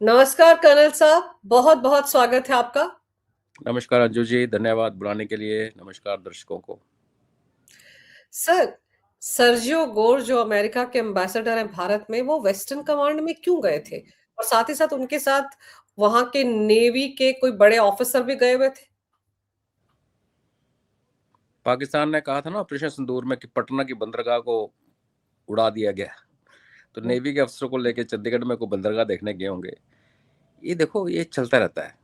नमस्कार कर्नल साहब, बहुत-बहुत स्वागत है आपका। नमस्कार अंजू जी, धन्यवाद बुलाने के लिए। नमस्कार दर्शकों को। सर, सर्जियो गोर जो अमेरिका के एम्बेसडर हैं भारत में, वो वेस्टर्न कमांड में क्यों गए थे? और साथ ही साथ उनके साथ वहाँ के नेवी के कोई बड़े ऑफिसर भी गए हुए थे? पाकिस्तान ने कहा था ना ऑपरेशन सिंदूर में कि पटना की बंदरगाह को उड़ा दिया गया, तो हुँ, नेवी के अफसरों को लेकर चंडीगढ़ में कोई बंदरगाह देखने गए होंगे। ये देखो, ये चलता रहता है।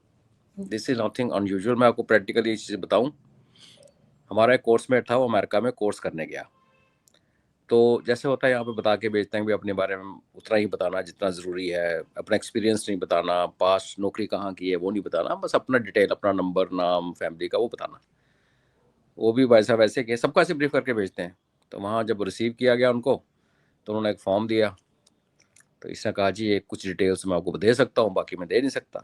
हुँ, दिस इज नथिंग अनयूजुअल। मैं आपको प्रैक्टिकली ये चीज़ बताऊं। हमारा एक कोर्समेट था, वो अमेरिका में कोर्स करने गया। तो जैसे होता है यहाँ पे बता के भेजते हैं भी अपने बारे में उतना ही बताना जितना ज़रूरी है, अपना एक्सपीरियंस नहीं बताना, पास नौकरी कहाँ की है वो नहीं बताना, बस अपना डिटेल, अपना नंबर, नाम, फैमिली का वो बताना। वो भी वैसा वैसे कि सबका ऐसे ब्रीफ करके भेजते हैं। तो वहाँ जब रिसीव किया गया उनको, तो उन्होंने एक फॉर्म दिया। तो इसने कहा जी ये कुछ डिटेल्स मैं आपको दे सकता हूँ, बाकी मैं दे नहीं सकता।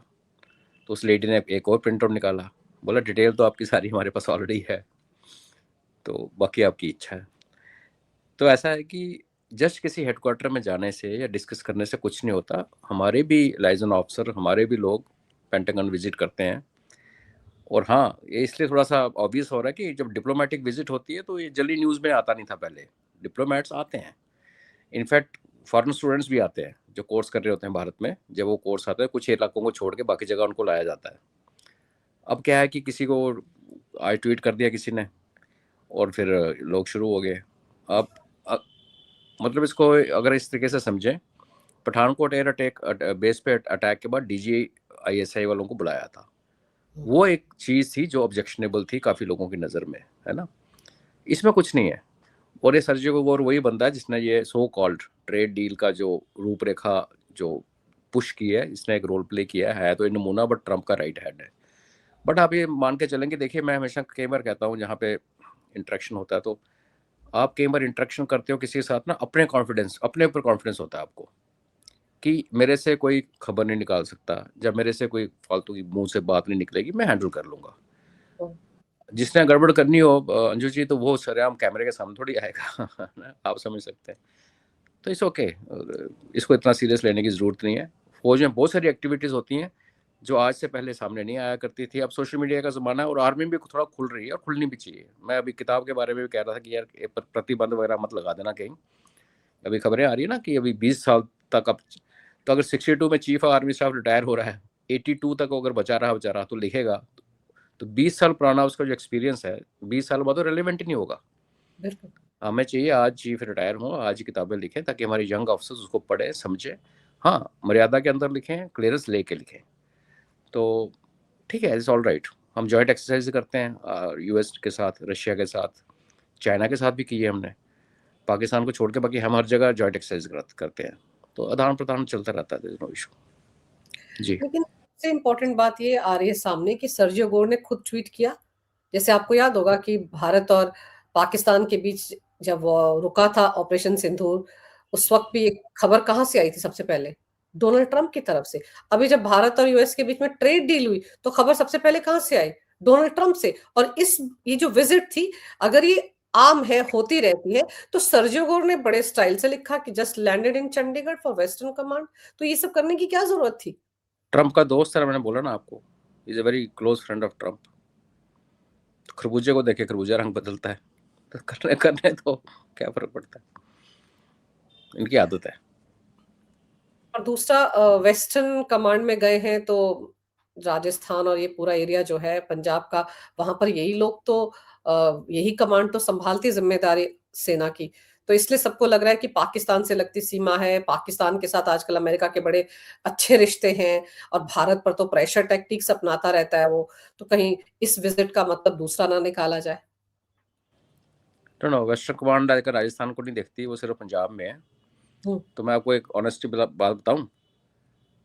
तो उस लेडी ने एक और प्रिंट आउट निकाला, बोला डिटेल तो आपकी सारी हमारे पास ऑलरेडी है, तो बाकी आपकी इच्छा है। तो ऐसा है कि जस्ट किसी हेडक्वार्टर में जाने से या डिस्कस करने से कुछ नहीं होता। हमारे भी लाइजन ऑफिसर, हमारे भी लोग पेंटागन विजिट करते हैं। और हाँ, ये इसलिए थोड़ा सा ऑब्वियस हो रहा है कि जब डिप्लोमेटिक विजिट होती है तो ये जल्दी न्यूज़ में आता नहीं था पहले। डिप्लोमेट्स आते हैं, इनफैक्ट फॉरेन स्टूडेंट्स भी आते हैं जो कोर्स कर रहे होते हैं भारत में। जब वो कोर्स आता है, कुछ इलाकों को छोड़ के बाकी जगह उनको लाया जाता है। अब क्या है कि किसी को आज ट्वीट कर दिया किसी ने, और फिर लोग शुरू हो गए। अब अ- मतलब इसको अगर इस तरीके से समझें, पठानकोट एयर अटैक बेस पे अटैक के बाद डीजी आईएसआई वालों को बुलाया था। हुँ, वो एक चीज़ थी जो ऑब्जेक्शनेबल थी काफ़ी लोगों की नज़र में, है ना। इसमें कुछ नहीं है। और ये सर्जियो वोर वही बंदा है जिसने ये सो कॉल्ड ट्रेड डील का जो रूपरेखा जो पुश की है, इसने एक रोल प्ले किया है। तो ये नमूना, बट ट्रंप का राइट हैंड है। बट आप ये मान के चलेंगे, देखिए मैं हमेशा कई बार कहता हूँ जहाँ पे इंटरेक्शन होता है, तो आप कई बार इंटरेक्शन करते हो किसी के साथ ना, अपने ऊपर कॉन्फिडेंस होता है आपको कि मेरे से कोई खबर नहीं निकाल सकता, जब मेरे से कोई फालतू की मुंह से बात नहीं निकलेगी, मैं हैंडल कर लूंगा। हुँ, जिसने गड़बड़ करनी हो अंजू जी, तो वो सरेआम कैमरे के सामने थोड़ी आएगा ना, आप समझ सकते हैं। तो इट्स ओके, इसको इतना सीरियस लेने की ज़रूरत नहीं है। फौज में बहुत सारी एक्टिविटीज़ होती हैं जो आज से पहले सामने नहीं आया करती थी। अब सोशल मीडिया का ज़माना है और आर्मी भी थोड़ा खुल रही है और खुलनी भी चाहिए। मैं अभी किताब के बारे में भी कह रहा था कि यार प्रतिबंध वगैरह मत लगा देना कहीं। अभी खबरें आ रही है ना कि अभी 20 साल तक, अब तो अगर 62 में chief of army staff retire हो रहा है, 82 तक अगर बचा रहा बेचारा तो लिखेगा, तो 20 साल पुराना उसका जो एक्सपीरियंस है, 20 साल बाद तो रेलिवेंट ही नहीं होगा। बिल्कुल। हमें चाहिए आज चीफ रिटायर हो, आज ही किताबें लिखें ताकि हमारे यंग ऑफिसर्स उसको पढ़े समझे। हाँ, मर्यादा के अंदर लिखें, क्लियरेंस लेके लिखें। तो ठीक है, इट्स ऑल राइट। हम जॉइंट एक्सरसाइज करते हैं यूएस के साथ, रशिया के साथ, चाइना के साथ भी की है हमने। पाकिस्तान को छोड़ के बाकी हम हर जगह जॉइंट एक्सरसाइज करते हैं। तो आदान प्रदान चलता रहता है, नो इशू। जी। लेकिन सबसे इम्पोर्टेंट बात ये आ रही है सामने कि सर्जियो गोर ने खुद ट्वीट किया। जैसे आपको याद होगा कि भारत और पाकिस्तान के बीच जब वो रुका था ऑपरेशन सिंदूर, उस वक्त भी एक खबर कहाँ से आई थी सबसे पहले? डोनाल्ड ट्रंप की तरफ से। अभी जब भारत और यूएस के बीच में ट्रेड डील हुई, तो खबर सबसे पहले कहाँ से आई? डोनाल्ड ट्रंप से। और ये जो विजिट थी, अगर ये आम है, होती रहती है, तो सर्जियो गोर ने बड़े स्टाइल से लिखा कि just landed in Chandigarh for western command. तो ये सब करने की क्या जरूरत थी? ट्रंप का दोस्त है, मैंने बोला ना आपको, is a very close friend of Trump. खरबूजे को देखे खरबूजा रंग बदलता है, तो करने करने तो क्या फर्क पड़ता है, इनकी आदत है। और दूसरा वेस्टर्न कमांड में गए हैं तो राजस्थान और ये पूरा एरिया जो है पंजाब का, वहां पर यही लोग तो यही कमांड तो संभालती जिम्मेदारी सेना की। तो इसलिए सबको लग रहा है कि पाकिस्तान से लगती सीमा है, पाकिस्तान के साथ आजकल अमेरिका के बड़े अच्छे रिश्ते हैं और भारत पर तो प्रेशर टैक्टिक्स अपनाता रहता है वो। तो कहीं इस विजिट का मतलब दूसरा ना निकाला जाए। तो नो, वेस्टर्न कमांड आकर राजस्थान को नहीं देखती, वो सिर्फ पंजाब में है। हम्म, तो मैं आपको एक ऑनेस्टी बात बताऊं,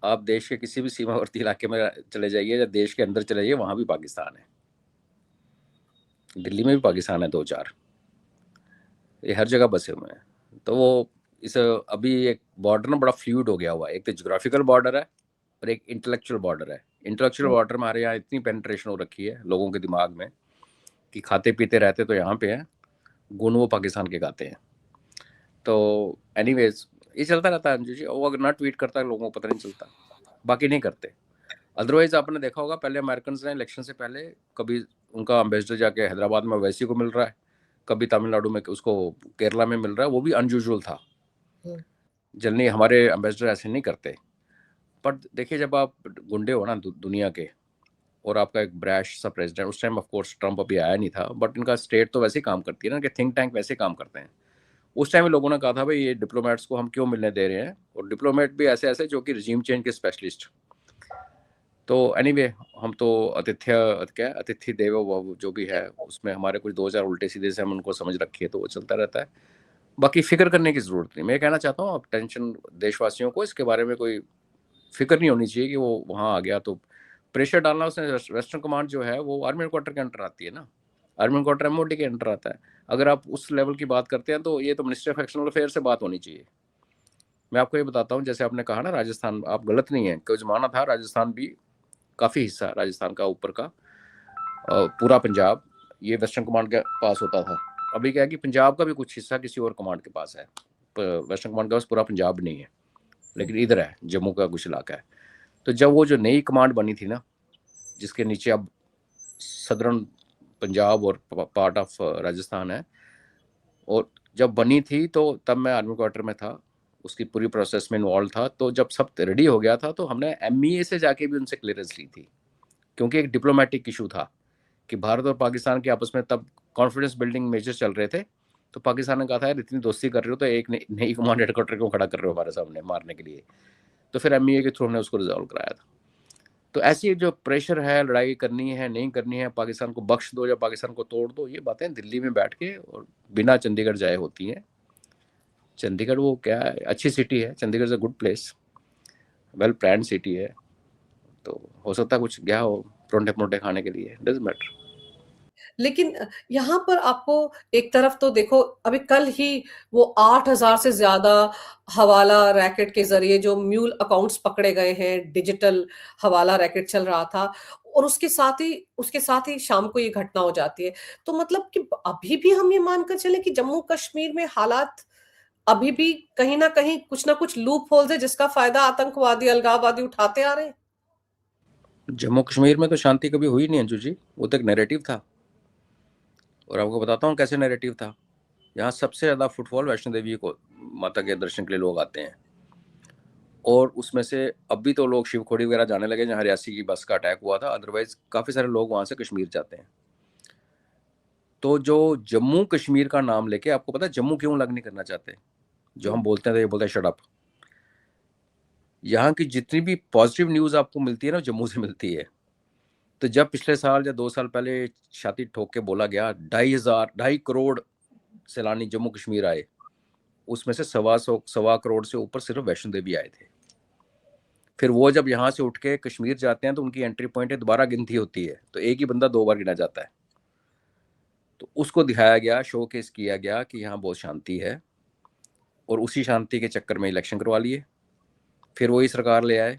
आप देश के किसी भी सीमावर्ती इलाके में चले जाइए या देश के अंदर चले जाइए, वहां भी पाकिस्तान है। दिल्ली में भी पाकिस्तान है, दो चार, ये हर जगह बसे हुए हैं। तो वो इस अभी एक बॉर्डर ना बड़ा फ्लूइड हो गया हुआ है। एक तो जोग्राफिकल बॉर्डर है और एक इंटेलेक्चुअल बॉर्डर है। इंटेलेक्चुअल हम्म, बॉर्डर में हमारे यहाँ इतनी पेनिट्रेशन हो रखी है लोगों के दिमाग में कि खाते पीते रहते तो यहाँ पे हैं, गुण वो पाकिस्तान के गाते हैं। तो एनीवेज, ये चलता रहता है अंजू जी। वो अगर ना ट्वीट करता है लोगों को पता नहीं चलता। बाकी नहीं करते। अदरवाइज आपने देखा होगा पहले अमेरिकन ने इलेक्शन से पहले कभी उनका एम्बेसडर जाके हैदराबाद में वैसी को मिल रहा है, कभी तमिलनाडु में उसको केरला में मिल रहा है, वो भी अनयूजुअल था। जनरली हमारे एम्बेसडर ऐसे नहीं करते। पर देखिए जब आप गुंडे हो ना दुनिया के, और आपका एक ब्रैश सा प्रेसिडेंट, उस टाइम ऑफ कोर्स ट्रम्प अभी आया नहीं था, बट इनका स्टेट तो वैसे ही काम करती है ना कि थिंक टैंक वैसे काम करते हैं। उस टाइम लोगों ने कहा था भाई ये डिप्लोमेट्स को हम क्यों मिलने दे रहे हैं, और डिप्लोमेट भी ऐसे ऐसे जो कि रजीम चेंज के स्पेशलिस्ट। तो एनीवे हम तो अतिथि देवो भव जो भी है उसमें हमारे कुछ 2000 उल्टे सीधे से हम उनको समझ रखी है, तो वो चलता रहता है। बाकी फिक्र करने की जरूरत नहीं। मैं कहना चाहता हूँ आप टेंशन देशवासियों को इसके बारे में कोई फिक्र नहीं होनी चाहिए कि वो वहाँ आ गया तो प्रेशर डालना। उसने वेस्टर्न कमांड जो है वो आर्मी हेडक्वार्टर के अंडर आती है ना, आर्मी हेडक्वार्टर एमओडी के अंडर आता है। अगर आप उस लेवल की बात करते हैं तो ये तो मिनिस्ट्री ऑफ एक्सटर्नल अफेयर से बात होनी चाहिए। मैं आपको ये बताता हूँ, जैसे आपने कहा ना राजस्थान, आप गलत नहीं है। कोई जमाना था राजस्थान भी काफ़ी हिस्सा राजस्थान का ऊपर का पूरा पंजाब ये वेस्टर्न कमांड के पास होता था। अभी क्या है कि पंजाब का भी कुछ हिस्सा किसी और कमांड के पास है, वेस्टर्न कमांड का पास पूरा पंजाब नहीं है, लेकिन इधर है, जम्मू का कुछ इलाका है। तो जब वो जो नई कमांड बनी थी ना, जिसके नीचे अब सदर्न पंजाब और पार्ट ऑफ राजस्थान है, और जब बनी थी तो तब मैं आर्मी क्वार्टर में था, उसकी पूरी प्रोसेस में इन्वॉल्व था। तो जब सब रेडी हो गया था तो हमने एमईए से जाके भी उनसे क्लियरेंस ली थी, क्योंकि एक डिप्लोमेटिक इशू था कि भारत और पाकिस्तान के आपस में तब कॉन्फिडेंस बिल्डिंग मेजर्स चल रहे थे। तो पाकिस्तान ने कहा था यार इतनी दोस्ती कर रहे हो तो एक नई कमांड हेडक्वार्टर क्यों खड़ा कर रहे हो हमारे सामने मारने के लिए। तो फिर एमईए के थ्रू हमने उसको रिजॉल्व कराया था। तो ऐसी जो प्रेशर है, लड़ाई करनी है नहीं करनी है, पाकिस्तान को बख्श दो या पाकिस्तान को तोड़ दो, ये बातें दिल्ली में बैठ के और बिना चंडीगढ़ जाए होती हैं। चंडीगढ़ वो क्या है, अच्छी सिटी है, Chandigarh is a good place, well plan city है। तो हो सकता है कुछ गया हो परोंठे परोंठे खाने के लिए, डजंट मैटर। लेकिन यहाँ पर आपको एक तरफ तो देखो, अभी कल ही वो 8,000 से ज्यादा हवाला रैकेट के जरिए जो म्यूल अकाउंट्स पकड़े गए हैं, डिजिटल हवाला रैकेट चल रहा था, और उसके साथ ही शाम को ये घटना हो जाती है। तो मतलब कि अभी भी हम ये मानकर चले कि जम्मू कश्मीर में हालात अभी भी कहीं ना कुछ लूप होल्स है जिसका फायदा आतंकवादी अलगाववादी उठाते आ रहे हैं। जम्मू कश्मीर में तो शांति कभी हुई नहीं अंजू जी, वो तो एक नैरेटिव था। और आपको बताता हूँ कैसे नैरेटिव था। यहाँ सबसे ज़्यादा फुटफॉल वैष्णो देवी को माता के दर्शन के लिए लोग आते हैं, और उसमें से अभी तो लोग शिवखोड़ी वगैरह जाने लगे जहाँ रियासी की बस का अटैक हुआ था, अदरवाइज काफ़ी सारे लोग वहाँ से कश्मीर जाते हैं। तो जो जम्मू कश्मीर का नाम लेके, आपको पता है जम्मू क्यों अलग नहीं करना चाहते? जो हम बोलते हैं तो ये बोलते हैं शट अप। यहाँ की जितनी भी पॉजिटिव न्यूज़ आपको मिलती है ना, जम्मू से मिलती है। तो जब पिछले साल या 2 साल पहले छाती ठोक के बोला गया 2.5 करोड़ सैलानी जम्मू कश्मीर आए, उसमें से 1.25 करोड़ से ऊपर सिर्फ वैष्णो देवी आए थे। फिर वो जब यहाँ से उठ के कश्मीर जाते हैं तो उनकी एंट्री पॉइंट है, दोबारा गिनती होती है, तो एक ही बंदा 2 बार गिना जाता है। तो उसको दिखाया गया, शो केस किया गया कि यहाँ बहुत शांति है, और उसी शांति के चक्कर में इलेक्शन करवा लिए, फिर वही सरकार ले आए।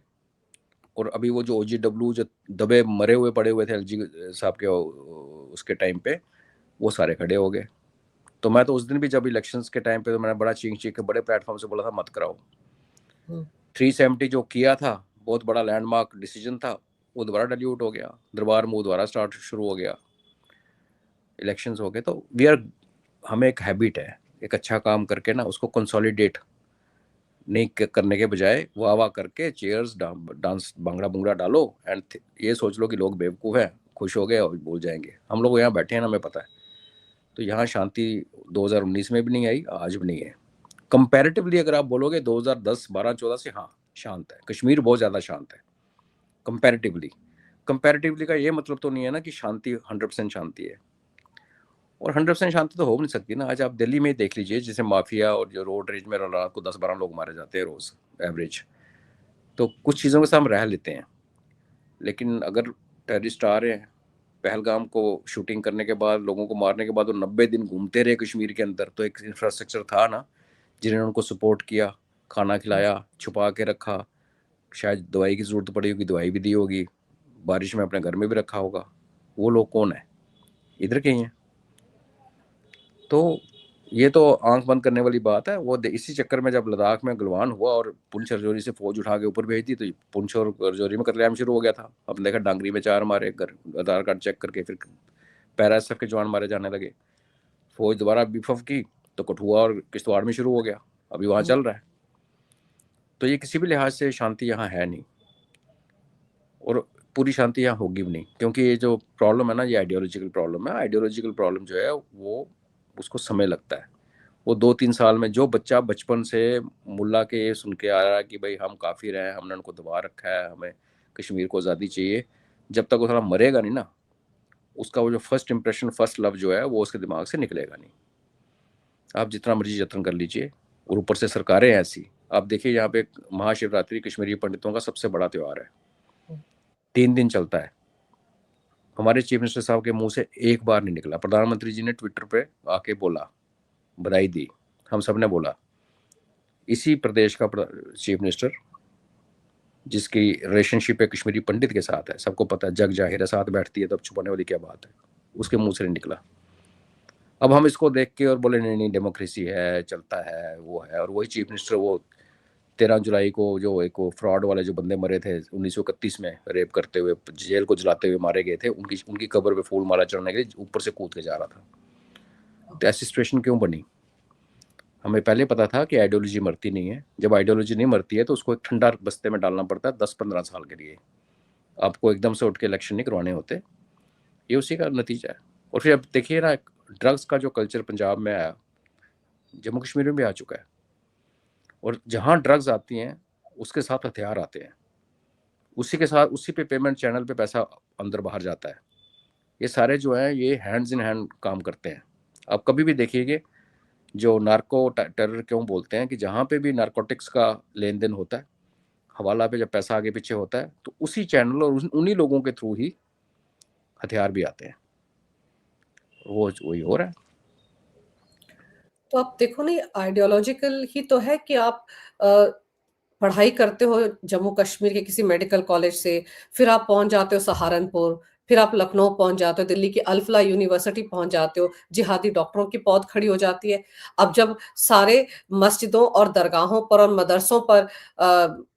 और अभी वो जो OGW जो दबे मरे हुए पड़े हुए थे एलजी साहब के उसके टाइम पे, वो सारे खड़े हो गए। तो मैं तो उस दिन भी जब इलेक्शंस के टाइम पे तो मैंने बड़ा चीख चीख के बड़े प्लेटफॉर्म से बोला था मत कराओ। 370 जो किया था, बहुत बड़ा लैंडमार्क डिसीजन था, वो दोबारा डिल्यूट हो गया, दरबार मूव दोबारा स्टार्ट शुरू हो गया, इलेक्शंस हो गए। तो हमें एक हैबिट है, एक अच्छा काम करके ना उसको कंसोलिडेट नहीं करने के बजाय वाह वाह करके चेयर्स डांस भांगड़ा भुंगड़ा डालो एंड ये सोच लो कि लोग बेवकूफ़ हैं, खुश हो गए और भूल जाएंगे। हम लोग यहाँ बैठे हैं ना, हमें पता है। तो यहाँ शांति 2019 में भी नहीं आई, आज भी नहीं है। कंपैरेटिवली अगर आप बोलोगे 2010 12 14 से, हाँ शांत है कश्मीर, बहुत ज़्यादा शांत है कंपैरेटिवली। कंपैरेटिवली का ये मतलब तो नहीं है ना कि शांति 100% शांति है, और 100% शांति तो हो नहीं सकती ना। आज आप दिल्ली में ही देख लीजिए, जैसे माफिया और जो रोड रेज में रात को 10-12 लोग मारे जाते हैं रोज एवरेज। तो कुछ चीज़ों के साथ हम रह लेते हैं, लेकिन अगर टेररिस्ट आ रहे हैं, पहलगाम को शूटिंग करने के बाद, लोगों को मारने के बाद वो 90 दिन घूमते रहे कश्मीर के अंदर, तो एक इंफ्रास्ट्रक्चर था ना जिन्होंने उनको सपोर्ट किया, खाना खिलाया, छुपा के रखा, शायद दवाई की ज़रूरत पड़ी होगी दवाई भी दी होगी, बारिश में अपने घर में भी रखा होगा। वो लोग कौन है? इधर के ही हैं। तो ये तो आंख बंद करने वाली बात है। वो इसी चक्कर में जब लद्दाख में गलवान हुआ और पुंछ रजौरी से फौज उठा के ऊपर भेज दी, तो पुंछ और रजौरी में कत्लेआम शुरू हो गया था। हमने देखा डांगरी में 4 मारे, आधार कार्ड चेक करके, फिर पैरा एसएफ के जवान मारे जाने लगे। फौज दोबारा बीफअप की तो कठुआ और किश्तवाड़ में शुरू हो गया, अभी वहां चल रहा है। तो ये किसी भी लिहाज से शांति यहाँ है नहीं, और पूरी शांति यहाँ होगी भी नहीं, क्योंकि ये जो प्रॉब्लम है ना, ये आइडियोलॉजिकल प्रॉब्लम है। आइडियोलॉजिकल प्रॉब्लम जो है वो, उसको समय लगता है। वो 2-3 साल में, जो बच्चा बचपन से मुल्ला के ये सुन के आ रहा है कि भाई हम काफिर हैं, हमने उनको दबा रखा है, हमें कश्मीर को आज़ादी चाहिए, जब तक वो थोड़ा मरेगा नहीं ना, उसका वो जो फर्स्ट इंप्रेशन, फर्स्ट लव जो है, वो उसके दिमाग से निकलेगा नहीं। आप जितना मर्जी जतन कर लीजिए, और ऊपर से सरकारें ऐसी। आप देखिए यहाँ पे महाशिवरात्रि कश्मीरी पंडितों का सबसे बड़ा त्यौहार है, 3 दिन चलता है। हमारे चीफ मिनिस्टर साहब के मुंह से एक बार नहीं निकला। प्रधानमंत्री जी ने ट्विटर पे आके बोला, बधाई दी, हम सब ने बोला। इसी प्रदेश का चीफ मिनिस्टर, जिसकी रिलेशनशिप है कश्मीरी पंडित के साथ है, सबको पता है, जग जाहिर है, साथ बैठती है, तो अब छुपाने वाली क्या बात है, उसके मुंह से नहीं निकला। अब हम इसको देख के और बोले नहीं नहीं डेमोक्रेसी है, चलता है, वो है। और वही चीफ मिनिस्टर, वो 13 जुलाई को जो एक फ्रॉड वाले जो बंदे मरे थे 1931 में, रेप करते हुए, जेल को जलाते हुए मारे गए थे, उनकी उनकी कब्र पे फूल माला चढ़ने के लिए ऊपर से कूद के जा रहा था। तो ऐसी सिचुएशन क्यों बनी? हमें पहले पता था कि आइडियोलॉजी मरती नहीं है। जब आइडियोलॉजी नहीं मरती है तो उसको एक ठंडा बस्ते में डालना पड़ता है 10-15 साल के लिए। आपको एकदम से उठ के इलेक्शन नहीं करवाने होते, ये उसी का नतीजा है। और फिर अब देखिए ना, ड्रग्स का जो कल्चर पंजाब में आया, जम्मू कश्मीर में भी आ चुका है। और जहाँ ड्रग्स आती हैं, उसके साथ हथियार आते हैं, उसी के साथ, उसी पे पेमेंट चैनल पे पैसा अंदर बाहर जाता है। ये सारे जो हैं, ये हैंड्स इन हैंड काम करते हैं। आप कभी भी देखिएगा, जो नार्को टेरर क्यों बोलते हैं, कि जहाँ पे भी नारकोटिक्स का लेन देन होता है, हवाला पे जब पैसा आगे पीछे होता है, तो उसी चैनल और उन्हीं लोगों के थ्रू ही हथियार भी आते हैं। वो वही हो रहा है। तो आप देखो नहीं, आइडियोलॉजिकल ही तो है कि आप पढ़ाई करते हो जम्मू कश्मीर के किसी मेडिकल कॉलेज से, फिर आप पहुंच जाते हो सहारनपुर, फिर आप लखनऊ पहुंच जाते हो, दिल्ली की अल्फला यूनिवर्सिटी पहुंच जाते हो, जिहादी डॉक्टरों की पौध खड़ी हो जाती है। अब जब सारे मस्जिदों और दरगाहों पर और मदरसों पर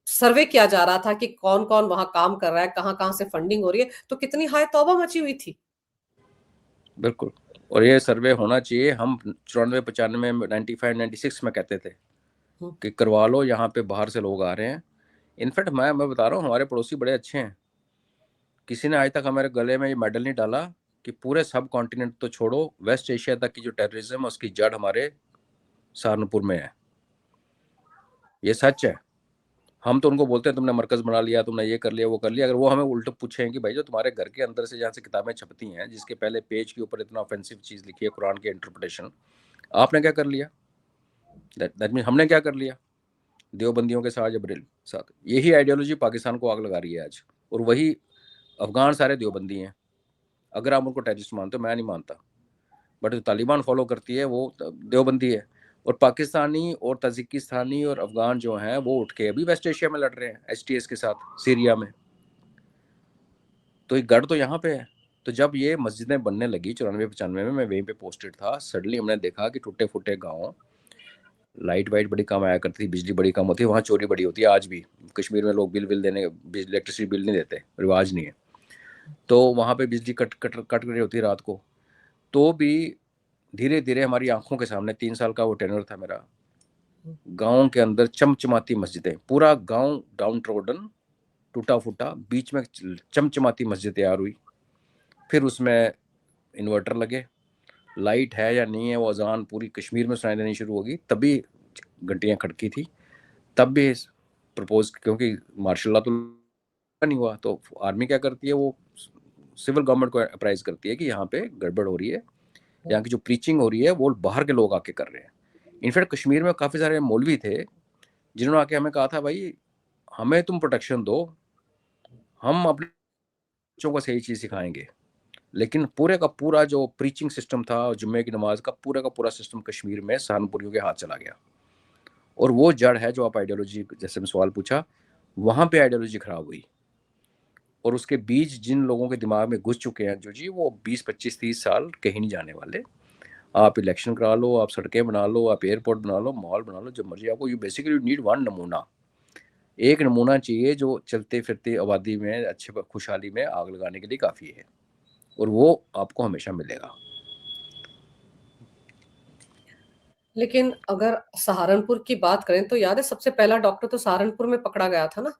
सर्वे किया जा रहा था कि कौन कौन वहां काम कर रहा है, कहाँ कहाँ से फंडिंग हो रही है, तो कितनी हाय तौबा मची हुई थी। बिल्कुल। और ये सर्वे होना चाहिए। हम 94-95 95-96 में कहते थे कि करवा लो, यहाँ पे बाहर से लोग आ रहे हैं। इनफैक्ट मैं बता रहा हूँ, हमारे पड़ोसी बड़े अच्छे हैं। किसी ने आज तक हमारे गले में ये मेडल नहीं डाला कि पूरे सब कॉन्टिनेंट तो छोड़ो, वेस्ट एशिया तक की जो टेररिज्म है, उसकी जड़ हमारे सहारनपुर में है। ये सच है। हम तो उनको बोलते हैं तुमने मरकज बना लिया, तुमने ये कर लिया, वो कर लिया। अगर वो हमें उल्टे पूछें कि भाई जो तुम्हारे घर के अंदर से जहाँ से किताबें छपती हैं, जिसके पहले पेज के ऊपर इतना ऑफेंसिव चीज़ लिखी है, कुरान की इंटरप्रिटेशन, आपने क्या कर लिया? दैट मीन हमने क्या कर लिया? देवबंदियों के साथ, जबरील साथ, यही आइडियोलॉजी पाकिस्तान को आग लगा रही है आज। और वही अफगान सारे देवबंदी हैं। अगर आप उनको टेररिस्ट मानते हो, मैं नहीं मानता, बट जो तालिबान फॉलो करती है वो देवबंदी है। और पाकिस्तानी और तजिकिस्तानी और अफगान जो हैं, वो उठ के अभी वेस्ट एशिया में लड़ रहे हैं एचटीएस के साथ, सीरिया में। तो ये गढ़ तो यहाँ पे है। तो जब ये मस्जिदें बनने लगी 94-95 में, मैं वहीं पे पोस्टेड था, सडनली हमने देखा कि टूटे फूटे गाँव, लाइट वाइट बड़ी कम आया करती थी, बिजली बड़ी कम होती है, वहाँ चोरी बड़ी होती है। आज भी कश्मीर में लोग बिल देने, इलेक्ट्रिसिटी बिल नहीं देते, रिवाज नहीं है। तो वहाँ पे बिजली कट रही होती है रात को। तो भी धीरे धीरे हमारी आंखों के सामने, 3 साल का वो टेनर था मेरा, गाँव के अंदर चमचमाती मस्जिदें, पूरा गाँव डाउन ट्रोडन, टूटा फूटा, बीच में चमचमाती मस्जिद तैयार हुई। फिर उसमें इन्वर्टर लगे, लाइट है या नहीं है वो अजान पूरी कश्मीर में सुनाई देनी शुरू होगी, तभी घंटियाँ खड़की थी। तब भी प्रपोज, क्योंकि मार्शल लॉ तो नहीं हुआ, तो आर्मी क्या करती है, वो सिविल गवर्नमेंट को अप्राइज करती है कि यहाँ पे गड़बड़ हो रही है, यहाँ की जो प्रीचिंग हो रही है वो बाहर के लोग आके कर रहे हैं। इनफैक्ट कश्मीर में काफ़ी सारे मौलवी थे जिन्होंने आके हमें कहा था, भाई हमें तुम प्रोटेक्शन दो, हम अपने बच्चों को सही चीज़ सिखाएंगे। लेकिन पूरे का पूरा जो प्रीचिंग सिस्टम था, जुम्मे की नमाज का पूरा सिस्टम कश्मीर में सहारनपुरियों के हाथ चला गया। और वो जड़ है जो आप आइडियोलॉजी, जैसे मैं सवाल पूछा, वहाँ पे आइडियोलॉजी खराब हुई। और उसके बीज जिन लोगों के दिमाग में घुस चुके हैं जो जी, वो 20-25-30 साल कहीं नहीं जाने वाले। आप इलेक्शन करा लो, आप सड़कें बना लो, आप एयरपोर्ट बना लो, मॉल बना लो, जब मर्जी आपको, यू बेसिकली नीड वन नमूना। एक नमूना चाहिए जो चलते फिरते आबादी में अच्छे खुशहाली में आग लगाने के लिए काफ़ी है, और वो आपको हमेशा मिलेगा। लेकिन अगर सहारनपुर की बात करें तो याद है सबसे पहला डॉक्टर तो सहारनपुर में पकड़ा गया था ना,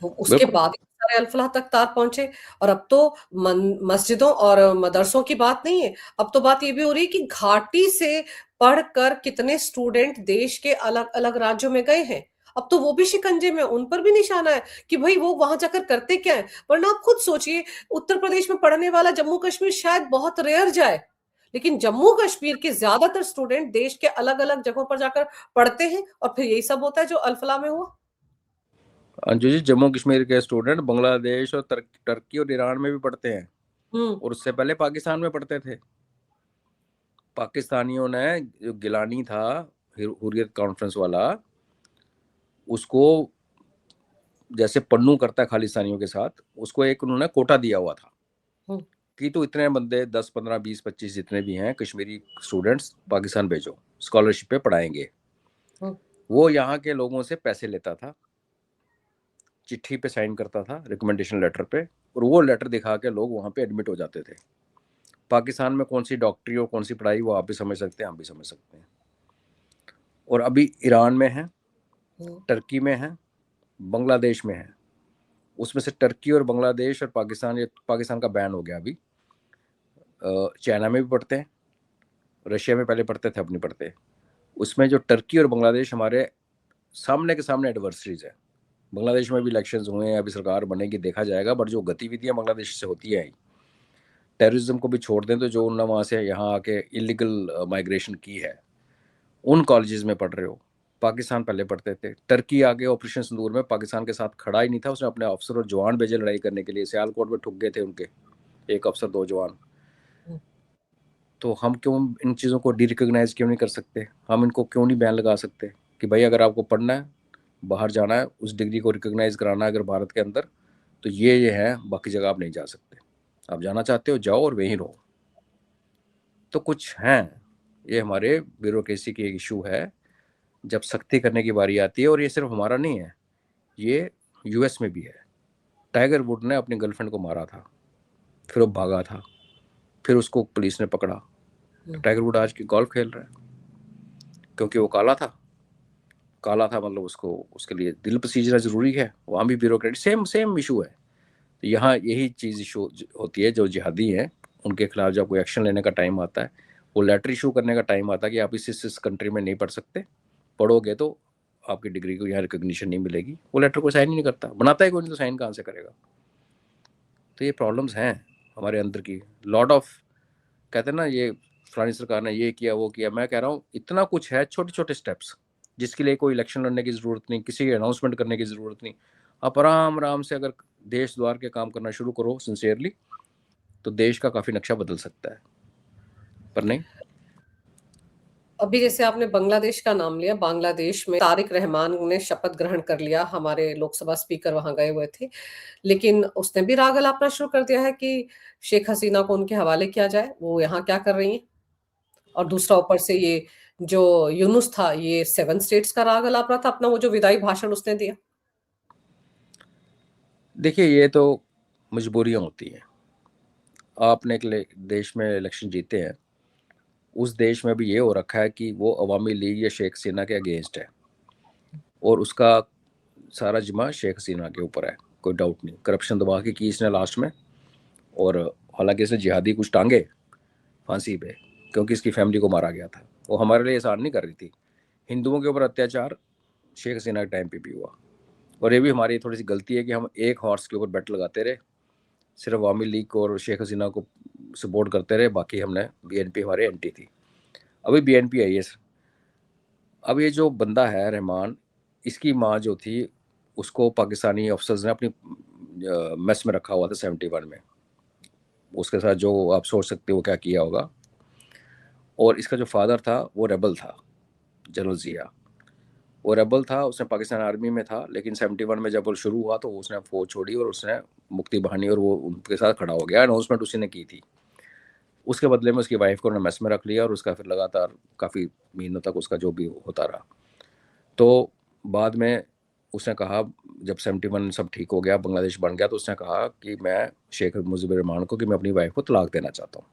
उसके बिल्कुल। बाद ही सारे अल्फलाह तक तार पहुंचे। और अब तो मस्जिदों और मदरसों की बात नहीं है, अब तो बात ये भी हो रही है कि घाटी से पढ़कर कितने स्टूडेंट देश के अलग अलग राज्यों में गए हैं। अब तो वो भी शिकंजे में, उन पर भी निशाना है कि भाई वो वहां जाकर करते क्या है। वरना आप खुद सोचिए, उत्तर प्रदेश में पढ़ने वाला जम्मू कश्मीर शायद बहुत रेयर जाए, लेकिन जम्मू कश्मीर के ज्यादातर स्टूडेंट देश के अलग अलग जगहों पर जाकर पढ़ते हैं, और फिर यही सब होता है जो अल्फला में हुआ। अंजू जी, जम्मू कश्मीर के स्टूडेंट बांग्लादेश और टर्की और ईरान में भी पढ़ते हैं, हम्म। और उससे पहले पाकिस्तान में पढ़ते थे। पाकिस्तानियों ने, जो गिलानी था हुर्रियत कॉन्फ्रेंस वाला, उसको जैसे पन्नू करता है खालिस्तानियों के साथ, उसको एक उन्होंने कोटा दिया हुआ था हम्म। कि तो इतने बंदे 10 15 20 25 जितने भी हैं कश्मीरी स्टूडेंट्स पाकिस्तान भेजो, स्कॉलरशिप पे पढ़ाएंगे। हम्म। वो यहाँ के लोगों से पैसे लेता था, चिट्ठी पे साइन करता था, रिकमेंडेशन लेटर पे, और वो लेटर दिखा के लोग वहाँ पे एडमिट हो जाते थे। पाकिस्तान में कौन सी डॉक्टरी और कौन सी पढ़ाई, वो आप भी समझ सकते हैं, हम भी समझ सकते हैं। और अभी ईरान में है, हम्म। टर्की में है, बांग्लादेश में है। उसमें से टर्की और बांग्लादेश और पाकिस्तान, ये पाकिस्तान का बैन हो गया अभी, चाइना में भी पढ़ते हैं, रशिया में पहले पढ़ते थे, अब नहीं पढ़ते। उसमें जो टर्की और बांग्लादेश हमारे सामने के सामने एडवर्सरीज है। बांग्लादेश में भी इलेक्शंस हुए हैं, अभी सरकार बनेगी, देखा जाएगा, बट जो गतिविधियां बांग्लादेश से होती हैं, टेररिज्म को भी छोड़ दें, तो जो उन्होंने वहाँ से यहाँ आके इलीगल माइग्रेशन की है, उन कॉलेजेस में पढ़ रहे हो। पाकिस्तान पहले पढ़ते थे, टर्की आगे ऑपरेशन सिंदूर में पाकिस्तान के साथ खड़ा ही नहीं था, उसने अपने अफसर और जवान भेजे लड़ाई करने के लिए, सियालकोट में ठुक गए थे उनके एक अफसर 2 जवान। हम्म। तो हम क्यों इन चीज़ों को डीरिकग्नाइज क्यों नहीं कर सकते, हम इनको क्यों नहीं बैन लगा सकते कि भाई अगर आपको पढ़ना है, बाहर जाना है, उस डिग्री को रिकग्नाइज कराना है अगर भारत के अंदर, तो ये है, बाकी जगह आप नहीं जा सकते। आप जाना चाहते हो जाओ और वहीं रहो। तो कुछ हैं, ये हमारे ब्यूरोक्रेसी की एक इशू है, जब सख्ती करने की बारी आती है। और ये सिर्फ हमारा नहीं है, ये यूएस में भी है। टाइगर वुड ने अपनी गर्लफ्रेंड को मारा था, फिर वो भागा था, फिर उसको पुलिस ने पकड़ा। हम्म। टाइगर वुड आज की गोल्फ खेल रहा है, क्योंकि वो काला था। काला था मतलब उसको, उसके लिए दिल पसीजना जरूरी है, वहाँ भी ब्यूरोक्रेट, सेम सेम इशू है। तो यहाँ यही चीज़ इशू होती है, जो जिहादी हैं उनके खिलाफ जब कोई एक्शन लेने का टाइम आता है, वो लेटर इशू करने का टाइम आता है कि आप इस कंट्री में नहीं पढ़ सकते, पढ़ोगे तो आपकी डिग्री को यहाँ रिकग्निशन नहीं मिलेगी, वो लेटर को साइन ही नहीं करता, बनाता है कोई नहीं, तो साइन कहाँ से करेगा। तो ये प्रॉब्लम्स हैं हमारे अंदर की, लॉट ऑफ, कहते हैं ना ये फलानी सरकार ने ये किया वो किया, मैं कह रहा हूँ इतना कुछ है, छोटे छोटे स्टेप्स, जिसके लिए कोई इलेक्शन लड़ने की ज़रूरत नहीं, किसी की अनाउंसमेंट करने की ज़रूरत नहीं। आप आराम आराम से अगर देश द्वार के काम करना शुरू करो सिंसियरली, तो देश का काफ़ी नक्शा बदल सकता है, पर नहीं। अभी जैसे आपने बांग्लादेश का नाम लिया, बांग्लादेश में तारिक रहमान ने शपथ ग्रहण कर लिया, हमारे लोकसभा स्पीकर वहां गए हुए थे, लेकिन उसने भी राग अलापना शुरू कर दिया है कि शेख हसीना को उनके हवाले किया जाए, वो यहाँ क्या कर रही हैं। और दूसरा ऊपर से ये जो यूनुस था, ये 7 स्टेट्स का राग अलाप रहा था अपना, वो जो विदाई भाषण उसने दिया। देखिए, ये तो मजबूरियां होती हैं। आपने एक देश में इलेक्शन जीते हैं, उस देश में भी ये हो रखा है कि वो अवामी लीग या शेख हसीना के अगेंस्ट है, और उसका सारा जिम्मा शेख हसीना के ऊपर है, कोई डाउट नहीं। करप्शन दबा के की इसने लास्ट में, और हालांकि इसने जिहादी कुछ टांगे फांसी पे, क्योंकि इसकी फैमिली को मारा गया था। वो हमारे लिए आसान नहीं कर रही थी। हिंदुओं के ऊपर अत्याचार शेख हसीना के टाइम पे भी हुआ। और ये भी हमारी थोड़ी सी गलती है कि हम एक हॉर्स के ऊपर बेट लगाते रहे, सिर्फ अवामी लीग को और शेख हसीना को सपोर्ट करते रहे, बाकी हमने, बीएनपी हमारे एंटी थी। अभी बीएनपी आई है। अब ये जो बंदा है रहमान, इसकी माँ जो थी, उसको पाकिस्तानी अफसर्स ने अपनी मेस में रखा हुआ था 71 में। उसके साथ जो आप सोच सकते हो क्या किया होगा। और इसका जो फादर था वो रेबल था, जनरल जिया। वो रेबल था, उसने पाकिस्तान आर्मी में था, लेकिन 71 में जब वो शुरू हुआ तो उसने फौज छोड़ी और उसने मुक्ति बहानी, और वो उनके साथ खड़ा हो गया। अनाउंसमेंट उसी ने की थी। उसके बदले में उसकी वाइफ को उन्होंने मेस में रख लिया और उसका फिर लगातार काफ़ी महीनों तक उसका जो भी होता रहा। तो बाद में उसने कहा, जब 71 सब ठीक हो गया, बांग्लादेश बन गया, तो उसने कहा कि मैं शेख मुजीबुर रहमान को कि मैं अपनी वाइफ को तलाक देना चाहता हूँ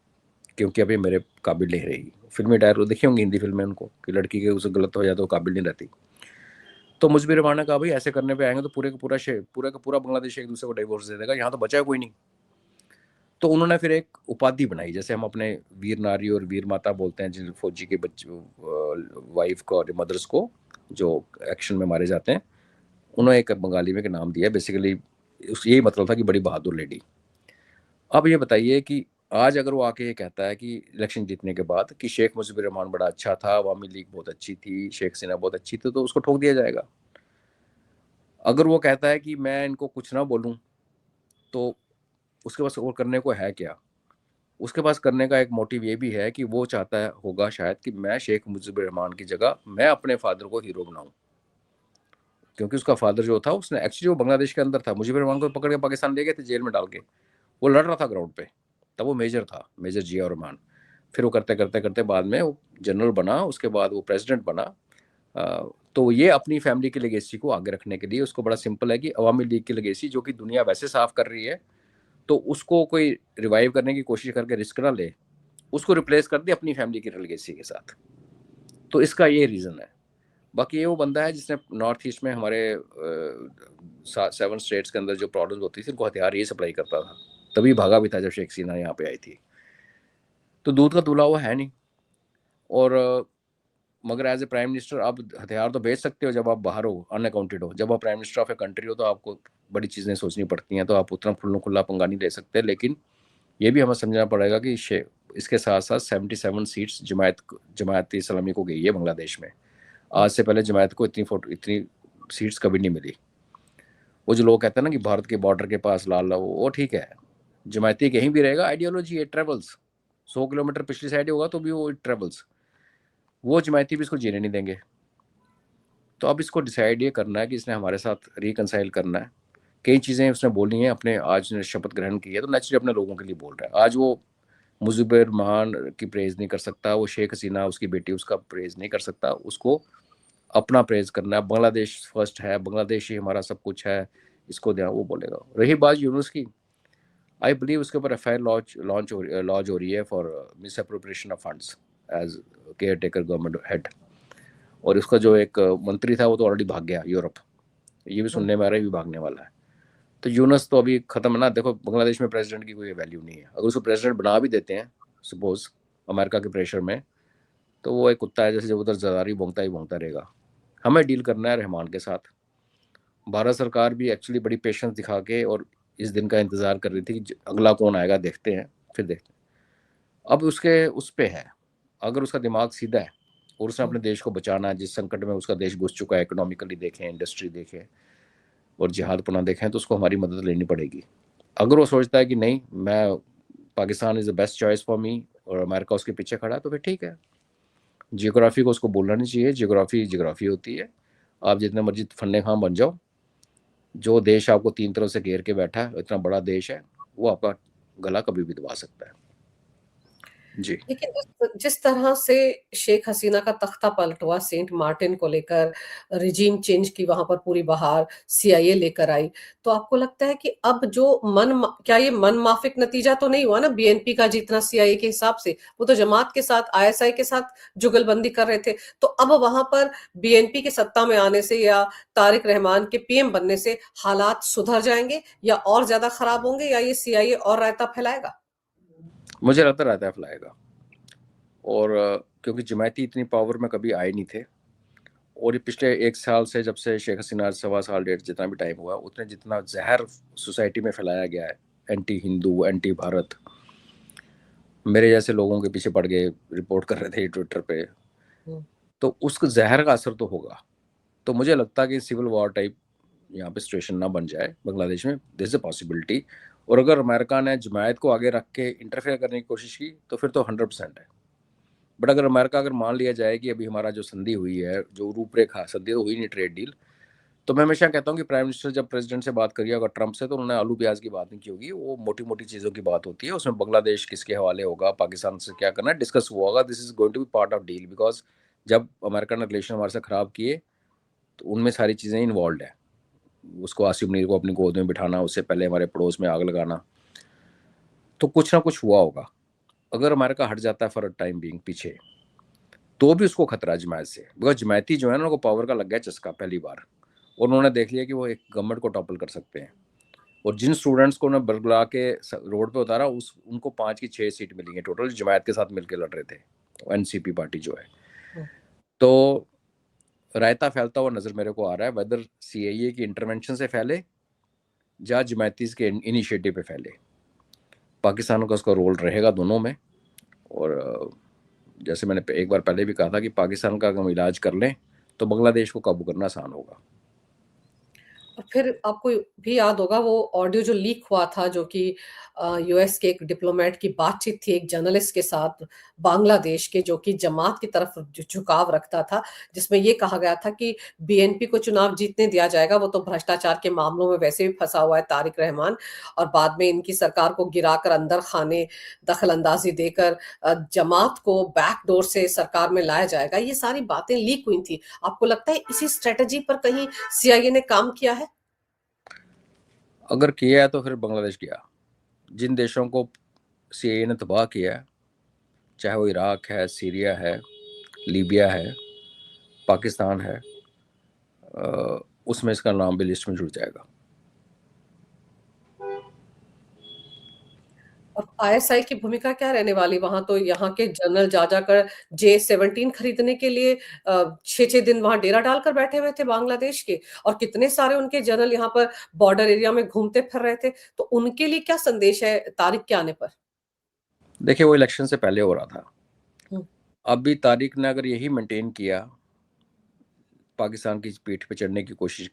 क्योंकि अभी मेरे काबिल नहीं रही। फिल्मी डायलॉग देखी होंगी हिंदी फिल्में उनको कि लड़की के उसे गलत हो जाए तो काबिल नहीं रहती। तो मुजीबुर रहमान ने कहा भाई ऐसे करने पे आएंगे तो पूरे का पूरा बांग्लादेश एक दूसरे को डिवोर्स दे देगा, यहाँ तो बचा कोई नहीं। तो उन्होंने फिर एक उपाधि बनाई, जैसे हम अपने वीर नारी और वीर माता बोलते हैं जिन फौजी के बच्चों वाइफ को और मदर्स को जो एक्शन में मारे जाते हैं, उन्होंने एक बंगाली में एक नाम दिया बेसिकली, यही मतलब था कि बड़ी बहादुर लेडी। अब ये बताइए कि आज अगर वो आके ये कहता है कि इलेक्शन जीतने के बाद कि शेख मुजीबुर रहमान बड़ा अच्छा था, अवामी लीग बहुत अच्छी थी, शेख हसीना बहुत अच्छी थी, तो उसको ठोक दिया जाएगा। अगर वो कहता है कि मैं इनको कुछ ना बोलूं, तो उसके पास और करने को है क्या? उसके पास करने का एक मोटिव ये भी है कि वो चाहता है होगा शायद कि मैं शेख मुजीबुर रहमान की जगह मैं अपने फादर को हीरो बनाऊं, क्योंकि उसका फादर जो था उसने एक्चुअली वो बांग्लादेश के अंदर था, मुजीबुर रहमान को पकड़ के पाकिस्तान ले गए थे जेल में डाल के, वो लड़ रहा था ग्राउंड पे, तब वो मेजर था, मेजर जिया रहमान। फिर वो करते करते करते बाद में वो जनरल बना, उसके बाद वो प्रेसिडेंट बना। तो ये अपनी फैमिली की लेगेसी को आगे रखने के लिए उसको बड़ा सिंपल है कि अवामी लीग की लेगेसी जो कि दुनिया वैसे साफ कर रही है, तो उसको कोई रिवाइव करने की कोशिश करके रिस्क ना ले, उसको रिप्लेस कर दे अपनी फैमिली की लेगेसी के साथ। तो इसका ये रीज़न है। बाकी ये वो बंदा है जिसने नॉर्थ ईस्ट में हमारे 7 स्टेट्स के अंदर जो प्रॉब्लम होती थी उनको हथियार ये सप्लाई करता था, तभी भागा भी था जब शेख हसीना यहाँ पे आई थी। तो दूध का दूल्हा वो है नहीं। और मगर एज ए प्राइम मिनिस्टर आप हथियार तो भेज सकते हो जब आप बाहर हो, अनअकाउंटेड हो। जब आप prime minister of a country हो तो आपको बड़ी चीज़ें सोचनी पड़ती हैं, तो आप उतना खुला पंगा नहीं ले सकते। लेकिन ये भी हमें समझना पड़ेगा कि इसके साथ साथ 77 सीट्स जमायत इस्लामी को गई है बांग्लादेश में। आज से पहले जमायत को इतनी सीट्स कभी नहीं मिली। वो जो लोग कहते हैं ना कि भारत के बॉर्डर के पास लाल वो ठीक है, जमायती कहीं भी रहेगा, आइडियोलॉजी इट ट्रेवल्स। 100 किलोमीटर पिछली साइड होगा तो भी वो इट ट्रेवल्स। वो जमायती भी इसको जीने नहीं देंगे। तो अब इसको डिसाइड ये करना है कि इसने हमारे साथ रिकनसाइल करना है। कई चीज़ें उसने बोली हैं, अपने आज ने शपथ ग्रहण की है तो नेचुरली अपने लोगों के लिए बोल रहा है। आज वो मुजीबर रहमान की प्रेज़ नहीं कर सकता, वो शेख हसीना उसकी बेटी उसका प्रेज़ नहीं कर सकता, उसको अपना प्रेज़ करना है। बांग्लादेश फर्स्ट है, बांग्लादेश ही हमारा सब कुछ है, इसको ध्यान वो बोलेगा। रही बात यूनुस की, आई बिलीव उसके ऊपर एफ आई आर लॉन्च हो रही है for misappropriation of funds as caretaker government head. और उसका जो एक मंत्री था वो तो ऑलरेडी भाग गया यूरोप, ये भी सुनने में आ रहा है भी भागने वाला है। तो यूनस तो अभी खत्म है ना। देखो बांग्लादेश में प्रेसिडेंट की कोई वैल्यू नहीं है। अगर उसको प्रेसिडेंट बना भी देते हैं सपोज अमेरिका के प्रेशर में, तो वो एक कुत्ता है जैसे जब उधर जदारी भोंगता ही भोंगता रहेगा। हमें डील करना है रहमान के साथ। भारत सरकार भी एक्चुअली बड़ी पेशेंस दिखा के और इस दिन का इंतजार कर रही थी कि अगला कौन आएगा, देखते हैं फिर देखते हैं। अब उसके उस पे है, अगर उसका दिमाग सीधा है और उसने अपने देश को बचाना है, जिस संकट में उसका देश घुस चुका है, इकोनॉमिकली देखें, इंडस्ट्री देखें और जिहाद पुनः देखें, तो उसको हमारी मदद लेनी पड़ेगी। अगर वो सोचता है कि नहीं मैं Pakistan is the best choice for me और अमेरिका उसके पीछे खड़ा है, तो फिर ठीक है। जियोग्राफी को उसको बोलना नहीं चाहिए, जियोग्राफी होती है। आप जितने मर्जी फन्ने खां बन जाओ, जो देश आपको 3 तरफ से घेर के बैठा है, इतना बड़ा देश है, वो आपका गला कभी भी दबा सकता है। जी। लेकिन जिस तरह से शेख हसीना का तख्ता पलट हुआ सेंट मार्टिन को लेकर, रिजीम चेंज की वहां पर पूरी बहार सीआईए लेकर आई, तो आपको लगता है कि अब जो क्या ये मन माफिक नतीजा तो नहीं हुआ ना बीएनपी का जीतना सीआईए के हिसाब से? वो तो जमात के साथ, आईएसआई के साथ जुगलबंदी कर रहे थे। तो अब वहां पर बीएनपी के सत्ता में आने से या तारिक रहमान के पीएम बनने से हालात सुधर जाएंगे या और ज्यादा खराब होंगे, या ये सीआईए और रायता फैलाएगा? मुझे लगता रहता है फैलाएगा। और क्योंकि जमायती इतनी पावर में कभी आए नहीं थे, और ये पिछले 1 साल से जब से शेख हसीना 1.25 साल 1.5 जितना भी टाइम हुआ, उतने जितना जहर सोसाइटी में फैलाया गया है, एंटी हिंदू, एंटी भारत, मेरे जैसे लोगों के पीछे पड़ गए, रिपोर्ट कर रहे थे ट्विटर पे, तो उस जहर का असर तो होगा। तो मुझे लगता है कि सिविल वॉर टाइप यहाँ पे सिचुएशन ना बन जाए बांग्लादेश में, दिस अ पॉसिबिलिटी। और अगर अमेरिका ने जमायत को आगे रख के इंटरफेयर करने की कोशिश की तो फिर तो 100% है। बट अगर मान लिया जाए कि अभी हमारा जो संधि हुई है, जो रूपरेखा, संधि तो हुई नहीं, ट्रेड डील, तो मैं हमेशा कहता हूँ कि प्राइम मिनिस्टर जब प्रेसिडेंट से बात करिए अगर ट्रंप से, तो उन्होंने आलू प्याज की बात नहीं की होगी, वो मोटी मोटी चीज़ों की बात होती है। उसमें बांग्लादेश किसके हवाले होगा, पाकिस्तान से क्या करना है, डिस्कस हुआ होगा। This is going to be part of deal, because जब अमेरिका ने रिलेशन हमारे से ख़राब किए तो उनमें सारी चीज़ें इन्वॉल्व है। उसको आसिफ मुनीर को अपनी गोद में बिठाना, उससे पहले हमारे पड़ोस में आग लगाना, तो कुछ ना कुछ हुआ होगा। अगर अमेरिका हट जाता है फॉर टाइम बीइंग पीछे, तो भी उसको खतरा है जमायत से, बिकॉज जमायती जो है ना, उनको पावर का लग गया चस्का पहली बार, और उन्होंने देख लिया कि वो एक गवर्नमेंट को टॉपल कर सकते हैं। और जिन स्टूडेंट्स को उन्होंने बरगला के रोड पे उतारा, उनको 5 की 6 सीट मिली है टोटल, जमायत के साथ मिलकर लड़ रहे थे, एनसीपी पार्टी जो है। तो रायता फैलता हुआ नजर मेरे को आ रहा है, वेदर सीएए की इंटरवेंशन से फैले या जमायतीज के इनिशिएटिव पे फैले। पाकिस्तान का उसका रोल रहेगा दोनों में। और जैसे मैंने एक बार पहले भी कहा था कि पाकिस्तान का अगर हम इलाज कर लें तो बांग्लादेश को काबू करना आसान होगा। और फिर आपको भी याद होगा वो ऑडियो जो लीक हुआ था, जो कि यूएस के एक डिप्लोमेट की बातचीत थी एक जर्नलिस्ट के साथ बांग्लादेश के, जो कि जमात की तरफ झुकाव रखता था, जिसमें ये कहा गया था कि बीएनपी को चुनाव जीतने दिया जाएगा, वो तो भ्रष्टाचार के मामलों में वैसे भी फंसा हुआ है तारिक रहमान, और बाद में इनकी सरकार को गिराकर अंदर खाने दखल अंदाजी देकर जमात को बैकडोर से सरकार में लाया जाएगा। ये सारी बातें लीक हुई थी। आपको लगता है इसी स्ट्रेटजी पर कहीं सीआईए ने काम किया है? अगर किया है तो फिर बांग्लादेश किया। जिन देशों को सीएए ने तबाह किया है, चाहे वो इराक है, सीरिया है, लीबिया है, पाकिस्तान है, उसमें इसका नाम भी लिस्ट में जुड़ जाएगा। और आईएसआई की भूमिका क्या रहने वाली वहां? तो यहाँ के जनरल जा जाकर J-17 खरीदने के लिए 6-6 दिन वहां डेरा डालकर बैठे हुए थे बांग्लादेश के, और कितने सारे उनके जनरल यहाँ पर बॉर्डर एरिया में घूमते फिर रहे थे। तो उनके लिए क्या संदेश है तारिक के आने पर? देखिए, वो इलेक्शन से पहले हो रहा था। हम्म। अब भी तारिक ने अगर यही मेंटेन किया, पाकिस्तान की पीठ पे चढ़ने की कोशिश,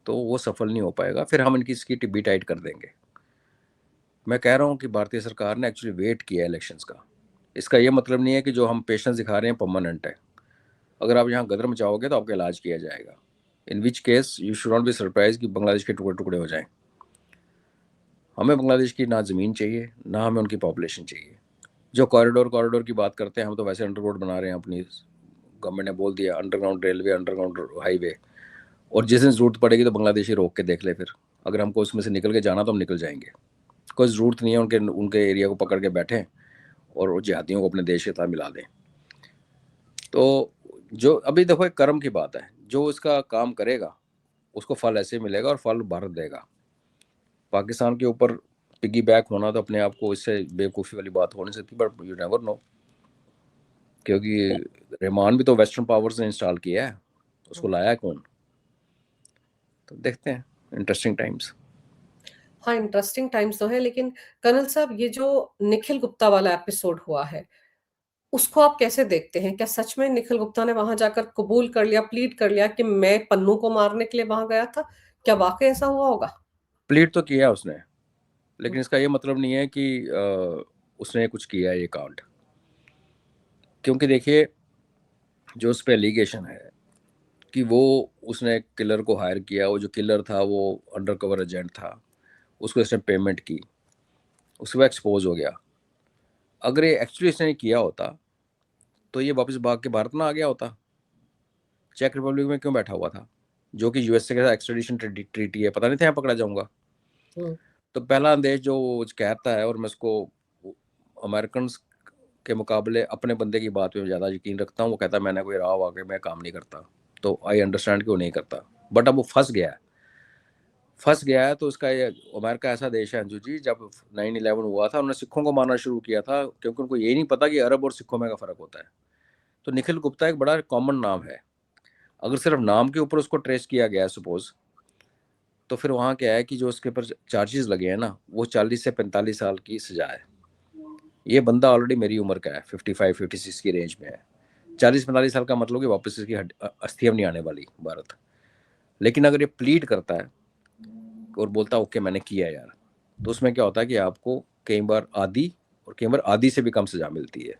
तो वो सफल नहीं हो पाएगा। फिर हम इनकी इसकी टिब्बी टाइट कर देंगे। मैं कह रहा हूँ कि भारतीय सरकार ने एक्चुअली वेट किया इलेक्शंस का। इसका ये मतलब नहीं है कि जो हम पेशेंस दिखा रहे हैं परमानेंट है। अगर आप यहाँ गदर मचाओगे तो आपका इलाज किया जाएगा। In which case you should not be surprise कि बांग्लादेश के टुकड़े टुकड़े हो जाएं। हमें बांग्लादेश की ना ज़मीन चाहिए, ना हमें उनकी पॉपुलेशन चाहिए। जो कॉरिडोर की बात करते हैं, हम तो वैसे अंडरग्राउंड बना रहे हैं। अपनी गवर्नमेंट ने बोल दिया अंडरग्राउंड रेलवे, अंडरग्राउंड हाईवे, और जिस दिन ज़रूरत पड़ेगी तो बांग्लादेशी रोक के देख ले। फिर अगर हमको उसमें से निकल के जाना तो हम निकल जाएंगे। कोई ज़रूरत नहीं है उनके उनके एरिया को पकड़ के बैठें और वो जिहादियों को अपने देश के साथ मिला दें। तो जो अभी देखो, एक कर्म की बात है, जो इसका काम करेगा उसको फल ऐसे मिलेगा, और फल भारत देगा। पाकिस्तान के ऊपर पिगी बैक होना तो अपने आप को इससे बेवकूफ़ी वाली बात हो नहीं सकती, बट यू नेवर नो, क्योंकि रहमान भी तो वेस्टर्न पावर्स ने इंस्टॉल किया है, उसको लाया कौन? तो देखते हैं, इंटरेस्टिंग टाइम्स। हाँ, इंटरेस्टिंग टाइम्स तो है, लेकिन कर्नल साहब, ये जो निखिल गुप्ता वाला एपिसोड हुआ है, उसको आप कैसे देखते हैं? क्या सच में निखिल गुप्ता ने वहां जाकर कबूल कर लिया, प्लीड कर लिया कि मैं पन्नू को मारने के लिए वहां गया था? क्या वाकई ऐसा हुआ होगा? प्लीट तो किया उसने, लेकिन हम्म। इसका ये मतलब नहीं है कि उसने कुछ किया है ये कांड। क्योंकि देखिए, जो उस पर एलिगेशन है कि वो उसने किलर को हायर किया, वो जो किलर था वो अंडर कवर एजेंट था, उसको इसने पेमेंट की, उसके बाद एक्सपोज हो गया। अगर ये एक्चुअली इसने किया होता तो ये वापस भाग के भारत में आ गया होता। चेक रिपब्लिक में क्यों बैठा हुआ था, जो कि यूएसए के साथ एक्सट्रेडिशन ट्रीटी है? पता नहीं था यहाँ पकड़ा जाऊंगा। हम्म। तो पहला देश जो कहता है, और मैं उसको अमेरिकन के मुकाबले अपने बंदे की बात में ज़्यादा यकीन रखता हूँ, वो कहता है मैंने कोई राह वाकई मैं काम नहीं करता। तो आई अंडरस्टैंड कि वो नहीं करता, बट अब वो फंस गया है। तो उसका ये, अमेरिका ऐसा देश है अंजू जी, जब 9/11 हुआ था उन्होंने सिखों को मारना शुरू किया था, क्योंकि उनको ये नहीं पता कि अरब और सिखों में का फ़र्क होता है। तो निखिल गुप्ता एक बड़ा कॉमन नाम है। अगर सिर्फ नाम के ऊपर उसको ट्रेस किया गया है सपोज, तो फिर वहाँ क्या है कि जो उसके ऊपर चार्जेस लगे हैं ना, वो 40 से 45 साल की सजा है। ये बंदा ऑलरेडी मेरी उम्र का है, 55-56 की रेंज में है। 40-45 साल का मतलब कि वापस इसकी अस्थियां नहीं आने वाली भारत। लेकिन अगर ये प्लीड करता है और बोलता है ओके मैंने किया यार, तो उसमें क्या होता है कि आपको कई बार आधी, और कई बार आधी से भी कम सजा मिलती है।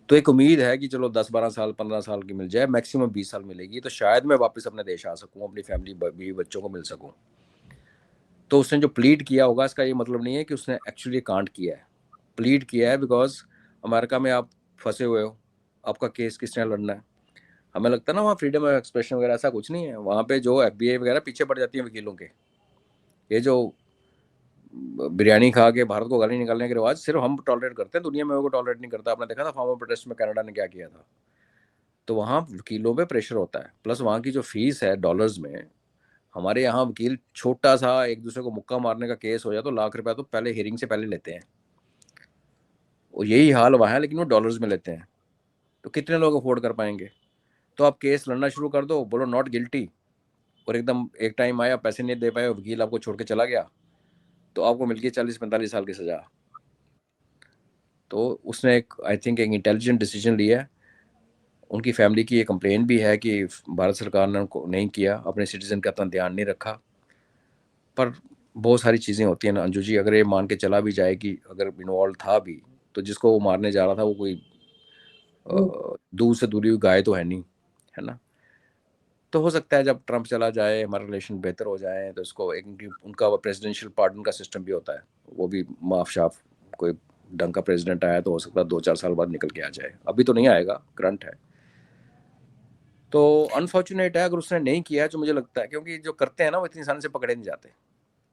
तो एक उम्मीद है कि चलो 10-12 साल 15 साल की मिल जाए, मैक्सिमम 20 साल मिलेगी, तो शायद मैं वापस अपने देश आ सकूं, अपनी फैमिली बीवी बच्चों को मिल सकूं। तो उसने जो प्लीड किया होगा, इसका ये मतलब नहीं है कि उसने एक्चुअली कांड किया है। प्लीड किया है बिकॉज अमेरिका में आप फंसे हुए हो, आपका केस किसने लड़ना है। हमें लगता है ना वहाँ फ्रीडम ऑफ एक्सप्रेशन वगैरह, ऐसा कुछ नहीं है। वहाँ पे जो FBI वगैरह पीछे पड़ जाती है वकीलों के। ये जो बिरयानी खा के भारत को गाली निकालने के रिवाज सिर्फ हम टॉलरेट करते हैं, दुनिया में वो टॉलरेट नहीं करता। आपने देखा था फार्मर प्रोटेस्ट में कनाडा ने क्या किया था। तो वहाँ वकीलों पे प्रेशर होता है, प्लस वहाँ की जो फीस है डॉलर्स में। हमारे यहाँ वकील छोटा सा एक दूसरे को मुक्का मारने का केस हो जाए तो ₹1,00,000 तो पहले हियरिंग से पहले लेते हैं। और यही हाल वहाँ है, लेकिन वो डॉलर्स में लेते हैं। तो कितने लोग अफोर्ड कर पाएंगे। तो आप केस लड़ना शुरू कर दो, बोलो नॉट गिल्टी, और एकदम एक टाइम आया पैसे नहीं दे पाए, वकील आपको छोड़ के चला गया, तो आपको मिल गई 40-45 साल की सजा। तो उसने एक आई थिंक एक इंटेलिजेंट डिसीजन लिया है। उनकी फैमिली की ये कंप्लेन भी है कि भारत सरकार ने उनको नहीं किया, अपने सिटीजन का इतना ध्यान नहीं रखा। पर बहुत सारी चीज़ें होती हैं ना अंजू जी, अगर ये मान के चला भी जाए कि अगर इन्वॉल्व था भी, तो जिसको वो मारने जा रहा था वो कोई दूर से दूरी हुई गाय तो है नहीं, है ना। तो हो सकता है जब ट्रंप चला जाए, हमारा रिलेशन बेहतर हो जाए, तो उसको एक उनका प्रेसिडेंशियल पार्डन का सिस्टम भी होता है, वो भी माफ शाफ कोई ढंग का प्रेसिडेंट आया तो हो सकता है 2-4 साल बाद निकल के आ जाए। अभी तो नहीं आएगा, करंट है। तो अनफॉर्चुनेट है अगर उसने नहीं किया है, जो मुझे लगता है, क्योंकि जो करते हैं ना वो इतनी आसानी से पकड़े नहीं जाते।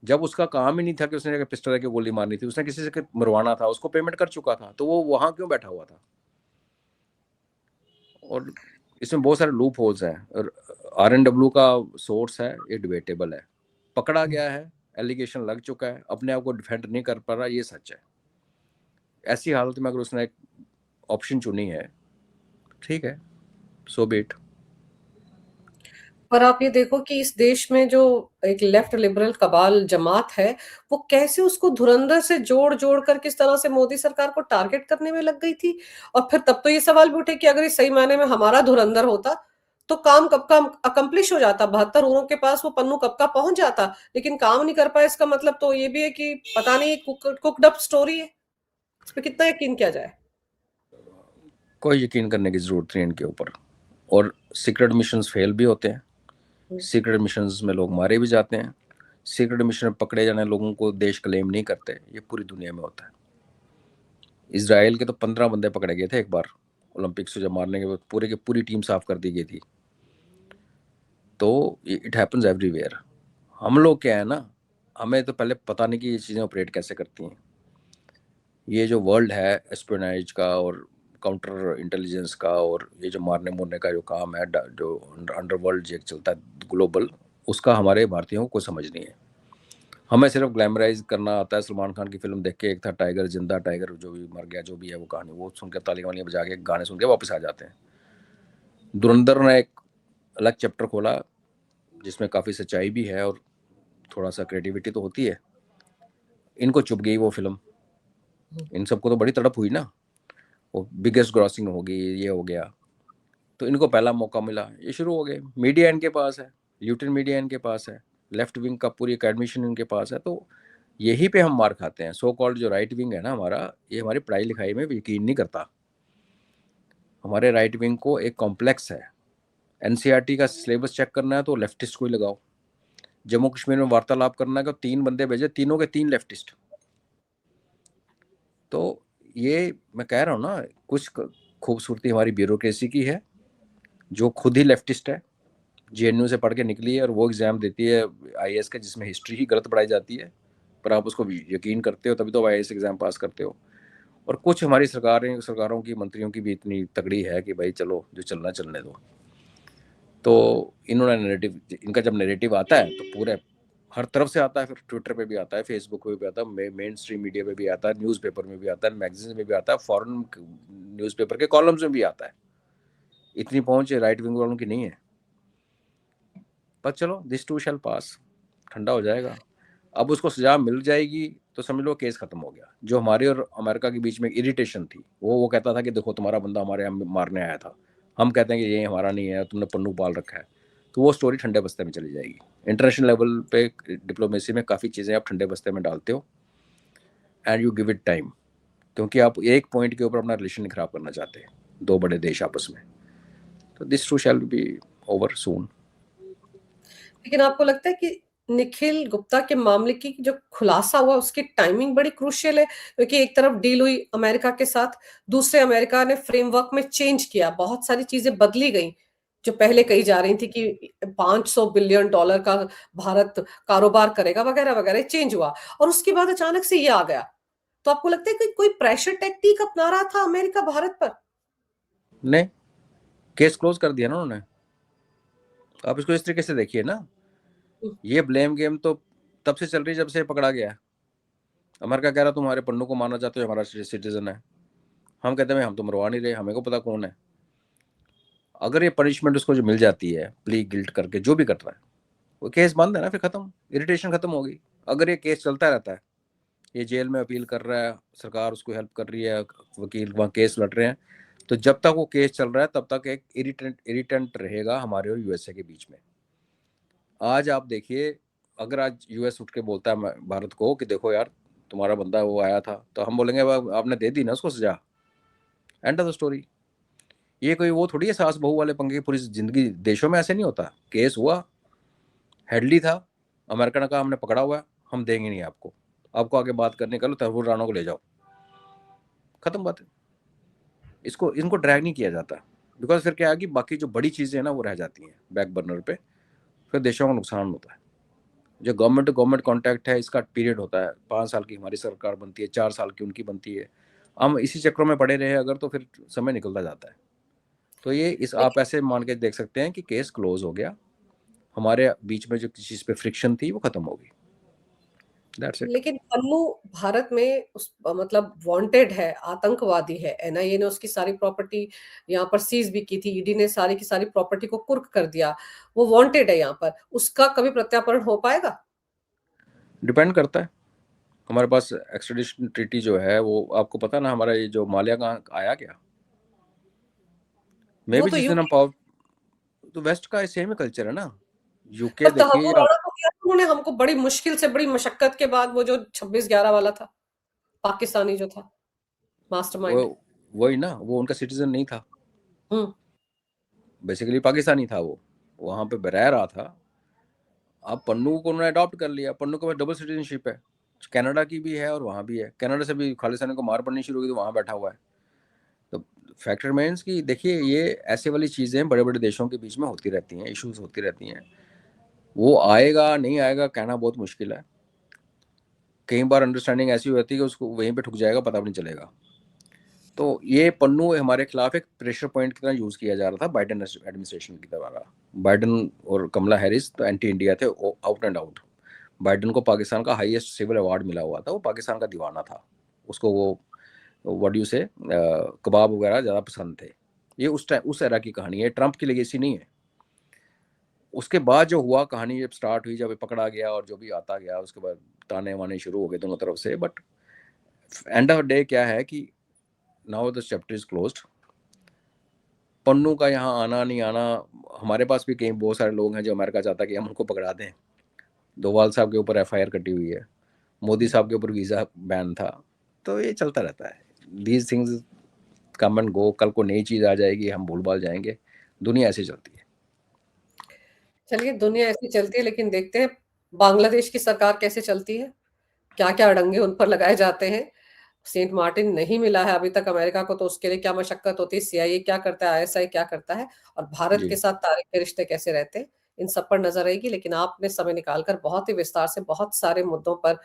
जब उसका काम ही नहीं था कि उसने पिस्टल लेके गोली मारनी थी, उसने किसी से मरवाना था, उसको पेमेंट कर चुका था, तो वो वहां क्यों बैठा हुआ था। और इसमें बहुत सारे लूप होल्स हैं। और RNW का सोर्स है, ये डिबेटेबल है। पकड़ा गया है, एलिगेशन लग चुका है, अपने आप को डिफेंड नहीं कर पा रहा, ये सच है। ऐसी हालत में अगर उसने एक ऑप्शन चुनी है, ठीक है, सो बीट। पर आप ये देखो कि इस देश में जो एक लेफ्ट लिबरल कबाल जमात है, वो कैसे उसको धुरंधर से जोड़ जोड़ कर किस तरह से मोदी सरकार को टारगेट करने में लग गई थी। और फिर तब तो ये सवाल भी उठे कि अगर ये सही मायने में हमारा धुरंधर होता तो काम कब का अकम्प्लिश हो जाता, 72 ओरों के पास वो पन्नू कब का पहुंच जाता। लेकिन काम नहीं कर पाए, इसका मतलब तो ये भी है कि पता नहीं कुकड अप स्टोरी है, इस पे कितना यकीन किया जाए। कोई यकीन करने की जरूरत नहीं इनके ऊपर। और सीक्रेट मिशंस फेल भी होते हैं, सीक्रेट मिशंस में लोग मारे भी जाते हैं, सीक्रेट मिशन में पकड़े जाने लोगों को देश क्लेम नहीं करते, ये पूरी दुनिया में होता है। इसराइल के तो 15 बंदे पकड़े गए थे एक बार, ओलंपिक्स से जब मारने के बाद पूरे की पूरी टीम साफ कर दी गई थी। तो इट हैपन्स एवरीवेयर। हम लोग क्या है ना, हमें तो पहले पता नहीं कि ये चीज़ें ऑपरेट कैसे करती हैं। ये जो वर्ल्ड है एस्पियोनाइज का और काउंटर इंटेलिजेंस का, और ये जो मारने मुरने का जो काम है, जो अंडरवर्ल्ड जो चलता है ग्लोबल, उसका हमारे भारतीयों को कोई समझ नहीं है। हमें सिर्फ ग्लैमराइज करना आता है। सलमान खान की फिल्म देख के, एक था टाइगर जिंदा, टाइगर जो भी मर गया, जो भी है वो कहानी, वो सुन के तालियां वालियां बजा के गाने सुन के वापस आ जाते हैं। धुरंधर ने एक अलग चैप्टर खोला जिसमें काफ़ी सच्चाई भी है और थोड़ा सा क्रिएटिविटी तो होती है। इनको चुप गई वो फिल्म, इन सबको तो बड़ी तड़प हुई ना, वो बिगेस्ट ग्रॉसिंग होगी, ये हो गया, तो इनको पहला मौका मिला, ये शुरू हो गए। मीडिया इनके पास है, ल्यूटिन मीडिया इनके पास है, लेफ्ट विंग का पूरी एडमिशन इनके पास है। तो यही पे हम मार खाते हैं। सो कॉल्ड जो राइट विंग है ना हमारा, ये हमारी पढ़ाई लिखाई में यकीन नहीं करता। हमारे राइट विंग को एक कॉम्प्लेक्स है। NCERT का सिलेबस चेक करना है तो लेफ्टिस्ट को ही लगाओ। जम्मू कश्मीर में वार्तालाप करना है तो 3 बंदे भेजे, तीनों के 3 लेफ्टिस्ट। तो ये मैं कह रहा हूँ ना, कुछ खूबसूरती हमारी ब्यूरोक्रेसी की है जो खुद ही लेफ्टिस्ट है, JNU से पढ़ के निकली है और वो एग्ज़ाम देती है IAS का जिसमें हिस्ट्री ही गलत पढ़ाई जाती है, पर आप उसको यकीन करते हो तभी तो IAS एग्ज़ाम पास करते हो। और कुछ हमारी सरकारों की मंत्रियों की भी इतनी तगड़ी है कि भाई चलो जो चलना चलने दो। तो इन्होंने नैरेटिव, इनका जब नैरेटिव आता है तो पूरे हर तरफ से आता है, फिर ट्विटर पे भी आता है, फेसबुक पे भी आता है, मेन स्ट्रीम मीडिया पे भी आता है, न्यूज़पेपर में भी आता है, मैगजीन में भी आता है, फॉरेन न्यूज़पेपर के कॉलम्स में भी आता है। इतनी पहुंच राइट विंग वालों की नहीं है। पर चलो, दिस टू शैल पास, ठंडा हो जाएगा। अब उसको सजा मिल जाएगी तो समझ लो केस खत्म हो गया। जो हमारे और अमेरिका के बीच में इरिटेशन थी, वो कहता था कि देखो तुम्हारा बंदा हमारे यहाँ मारने आया था, हम कहते हैं कि ये हमारा नहीं है, तुमने पन्नू पाल रखा है, तो वो स्टोरी ठंडे बस्ते में चली जाएगी। इंटरनेशनल लेवल पे डिप्लोमेसी में काफ़ी चीज़ें आप ठंडे बस्ते में डालते हो, and you give it time, क्योंकि आप एक पॉइंट के ऊपर अपना रिलेशन नहीं खराब करना चाहते। दो बड़े देश आपस में। तो this to shall be over soon. लेकिन आपको लगता है कि निखिल गुप्ता के मामले की जो खुलासा हुआ उसकी टाइमिंग बड़ी क्रूशियल है, क्योंकि एक तरफ डील हुई अमेरिका के साथ, दूसरे अमेरिका ने फ्रेमवर्क में चेंज किया, बहुत सारी चीजें बदली गई जो पहले कही जा रही थी कि $500 बिलियन का भारत कारोबार करेगा वगैरह वगैरह, चेंज हुआ और उसके बाद अचानक से ये आ गया। तो आपको लगता है कि कोई प्रेशर टेक्निक अपना रहा था अमेरिका भारत पर? नहीं, केस क्लोज कर दिया ना उन्होंने। आप इसको इस तरीके से देखिए ना, ये ब्लेम गेम तो तब से चल रही जब से पकड़ा गया है। अमेरिका कह रहा तुम्हारे पन्नू को माना जाता है, हमारा सिटीजन है। हम कहते हैं हम तो मरवा नहीं रहे, हमें को पता कौन है। अगर ये पनिशमेंट उसको जो मिल जाती है प्ली गिल्ट करके जो भी कर रहा है, वो केस बंद है ना, फिर खत्म, इरिटेशन खत्म होगी। अगर ये केस चलता रहता है, ये जेल में अपील कर रहा है, सरकार उसको हेल्प कर रही है, वकील वहाँ केस लड़ रहे हैं, तो जब तक वो केस चल रहा है तब तक एक इरिटेंट रहेगा हमारे और यूएसए के बीच में। आज आप देखिए, अगर आज यूएस उठ के बोलता है भारत को कि देखो यार तुम्हारा बंदा वो आया था, तो हम बोलेंगे आपने दे दी ना उसको सजा, एंड ऑफ द स्टोरी। ये कोई वो थोड़ी है सास बहू वाले पंगे, पूरी जिंदगी देशों में ऐसे नहीं होता। केस हुआ, हेडली था, अमेरिका ने कहा हमने पकड़ा हुआ है, हम देंगे नहीं आपको, आपको आगे बात करने का लो, तहफुर राना को ले जाओ, खत्म बात है। इसको इनको ड्रैग नहीं किया जाता, बिकॉज फिर क्या है कि बाकी जो बड़ी चीजें हैं ना वो रह जाती हैं बैक बर्नर पे, फिर देशों को नुकसान होता है। जो गवर्नमेंट टू गवर्नमेंट कॉन्टैक्ट है, इसका पीरियड होता है, 5 साल की हमारी सरकार बनती है, 4 साल की उनकी बनती है। हम इसी चक्रों में पड़े रहे अगर, तो फिर समय निकलता जाता है। तो ये इस आप ऐसे मान के देख सकते हैं कि केस क्लोज हो गया, हमारे बीच में जो किसी चीज पे फ्रिक्शन थी वो खत्म होगी, दैट्स इट। लेकिन पन्नू भारत में उस मतलब वांटेड है, आतंकवादी है, एनआईए ने उसकी सारी प्रॉपर्टी यहाँ पर सीज भी की थी, ईडी ने सारी की सारी प्रॉपर्टी को कुर्क कर दिया, वो वांटेड है यहाँ पर, उसका कभी प्रत्यार्पण हो पाएगा? डिपेंड करता है, हमारे पास एक्स्ट्रेडिशन ट्रीटी जो है वो आपको पता ना, हमारा ये जो माल्या कहाँ आया क्या, मे वो भी तो जिस दिन हम यूके। पावर, तो वेस्ट का सेम ही कल्चर है ना। यूके पर देखिए तहव्वुर आप, राणा को दिया था उन्होंने हमको, बड़ी मुश्किल से, बड़ी मशक्कत के बाद, वो जो 26/11 वाला था, पाकिस्तानी जो था वो मास्टरमाइंड। वही ना, वो उनका सिटीजन नहीं था, हम्म। बेसिकली पाकिस्तानी था, वो वहां पे रह रहा था। अब पन्नू को उन्होंने अडॉप्ट कर लिया, पन्नू के पास डबल सिटीजनशिप है, कनाडा की भी है और वहाँ भी है, कनाडा से भी खालिस्तानी को मार पड़नी शुरू हुई तो वहाँ बैठा हुआ है। तो फैक्टर मीन्स कि देखिए ये ऐसे वाली चीज़ें बड़े बड़े देशों के बीच में होती रहती हैं, इश्यूज होती रहती हैं। वो आएगा नहीं आएगा कहना बहुत मुश्किल है। कई बार अंडरस्टैंडिंग ऐसी होती है कि उसको वहीं पे ठुक जाएगा, पता भी नहीं चलेगा। तो ये पन्नू हमारे खिलाफ एक प्रेशर पॉइंट की तरह यूज़ किया जा रहा था बाइडेन एडमिनिस्ट्रेशन की तरह। बाइडेन और कमला हैरिस तो एंटी इंडिया थे आउट एंड आउट। बाइडेन को पाकिस्तान का हाईएस्ट सिविल अवार्ड मिला हुआ था, वो पाकिस्तान का दीवाना था, उसको वो व्हाट यू से कबाब वगैरह ज़्यादा पसंद थे। ये उस टाइम उस एरा की कहानी है, ट्रंप की लेगेसी नहीं है। उसके बाद जो हुआ कहानी जब स्टार्ट हुई, जब ये पकड़ा गया और जो भी आता गया, उसके बाद ताने वाने शुरू हो गए दोनों तरफ से। बट एंड ऑफ डे क्या है कि now the chapter is closed. Pannu का यहाँ आना नहीं आना, हमारे पास भी कई बहुत सारे लोग हैं जो अमेरिका चाहता है कि हम उनको पकड़ा दें। डोवाल साहब के ऊपर एफआईआर कटी हुई है, मोदी साहब के ऊपर वीज़ा बैन था। तो ये चलता रहता है, these things come and go, कल को नई चीज़ आ जाएगी, हम भूल भाल जाएंगे। दुनिया ऐसे चलती है। चलिए, दुनिया ऐसी चलती है, लेकिन देखते हैं बांग्लादेश की सरकार कैसे चलती है, क्या क्या अड़ंगे उन पर लगाए जाते हैं। सेंट मार्टिन नहीं मिला है अभी तक अमेरिका को, तो उसके लिए क्या मशक्कत होती है, सीआईए क्या करता है, आईएसआई क्या करता है, और भारत जी के साथ तारीख के रिश्ते कैसे रहते हैं, इन सब पर नजर रहेगी। लेकिन आपने समय निकालकर बहुत ही विस्तार से बहुत सारे मुद्दों पर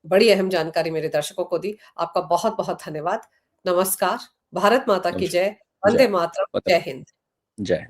बड़ी अहम जानकारी मेरे दर्शकों को दी। आपका बहुत बहुत धन्यवाद। नमस्कार। भारत माता की नमस्कार। जय। जय वंदे मातरम। पता जय हिंद। जय